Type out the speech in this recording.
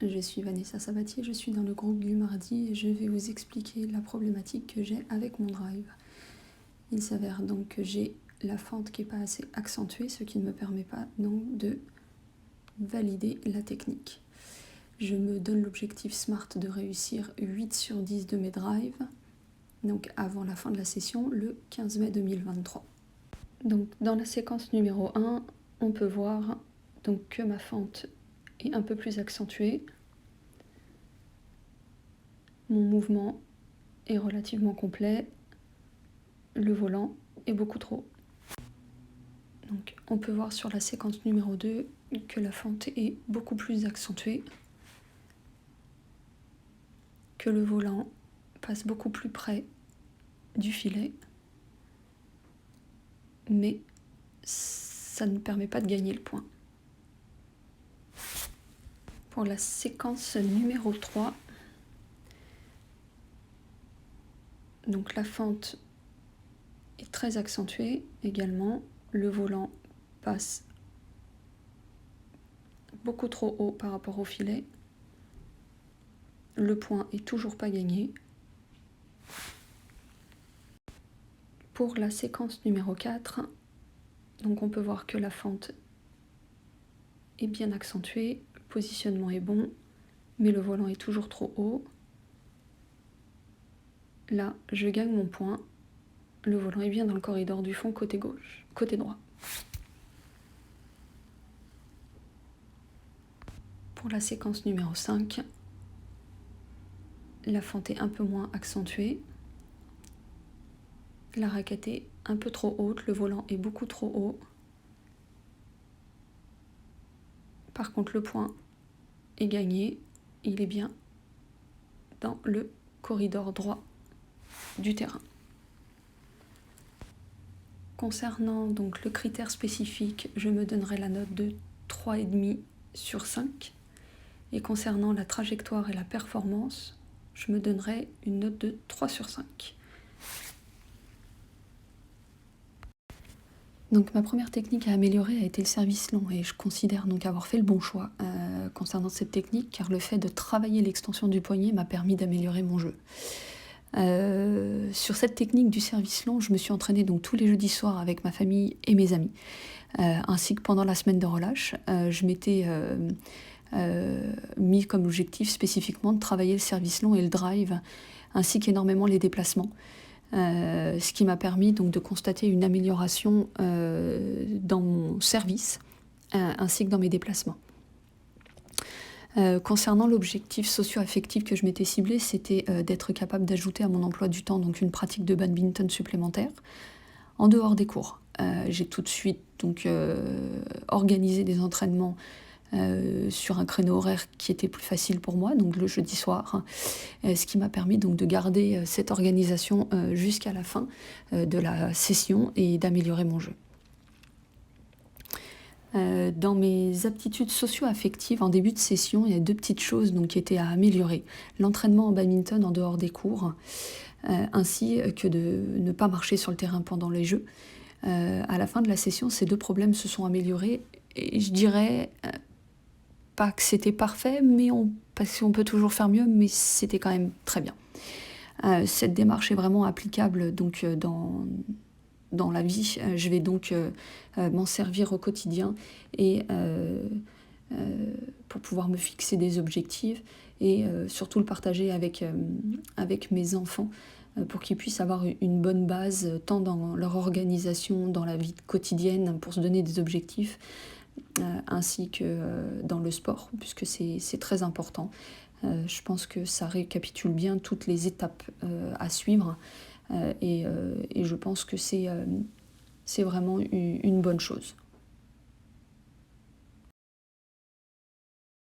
je suis Vanessa Sabatier, je suis dans le groupe du mardi et je vais vous expliquer la problématique que j'ai avec mon drive. Il s'avère donc que j'ai la fente qui n'est pas assez accentuée, ce qui ne me permet pas donc de valider la technique. Je me donne l'objectif SMART de réussir 8 sur 10 de mes drives, donc avant la fin de la session, le 15 mai 2023. Donc dans la séquence numéro 1, on peut voir donc que ma fente est un peu plus accentuée. Mon mouvement est relativement complet. Le volant est beaucoup trop haut. Donc on peut voir sur la séquence numéro 2 que la fente est beaucoup plus accentuée, que le volant passe beaucoup plus près du filet, mais ça ne permet pas de gagner le point. Pour la séquence numéro 3, donc la fente est très accentuée également, le volant passe beaucoup trop haut par rapport au filet, le point est toujours pas gagné. Pour la séquence numéro 4, donc on peut voir que la fente est bien accentuée, le positionnement est bon, mais le volant est toujours trop haut. Là, je gagne mon point, le volant est bien dans le corridor du fond côté gauche, côté droit. Pour la séquence numéro 5, la fente est un peu moins accentuée, la raquette est un peu trop haute, le volant est beaucoup trop haut. Par contre, le point est gagné, il est bien dans le corridor droit du terrain. Concernant donc le critère spécifique, je me donnerai la note de 3,5 sur 5. Et concernant la trajectoire et la performance, je me donnerai une note de 3 sur 5. Donc ma première technique à améliorer a été le service long et je considère donc avoir fait le bon choix concernant cette technique car le fait de travailler l'extension du poignet m'a permis d'améliorer mon jeu. Sur cette technique du service long, je me suis entraînée donc tous les jeudis soirs avec ma famille et mes amis, ainsi que pendant la semaine de relâche. Je m'étais mis comme objectif spécifiquement de travailler le service long et le drive, ainsi qu'énormément les déplacements. Ce qui m'a permis donc de constater une amélioration dans mon service ainsi que dans mes déplacements. Concernant l'objectif socio-affectif que je m'étais ciblé, c'était d'être capable d'ajouter à mon emploi du temps donc une pratique de badminton supplémentaire en dehors des cours. J'ai tout de suite donc organisé des entraînements sur un créneau horaire qui était plus facile pour moi, donc le jeudi soir, ce qui m'a permis donc de garder cette organisation jusqu'à la fin de la session et d'améliorer mon jeu. Dans mes aptitudes socio-affectives en début de session, il y a 2 petites choses donc, qui étaient à améliorer. L'entraînement en badminton en dehors des cours, ainsi que de ne pas marcher sur le terrain pendant les jeux. À la fin de la session, ces 2 problèmes se sont améliorés et je dirais pas que c'était parfait, mais parce qu'on peut toujours faire mieux, mais c'était quand même très bien. Cette démarche est vraiment applicable donc, dans la vie. Je vais donc m'en servir au quotidien et pour pouvoir me fixer des objectifs et surtout le partager avec mes enfants pour qu'ils puissent avoir une bonne base tant dans leur organisation, dans la vie quotidienne pour se donner des objectifs, ainsi que dans le sport, puisque c'est très important. Je pense que ça récapitule bien toutes les étapes à suivre et je pense que c'est vraiment une bonne chose.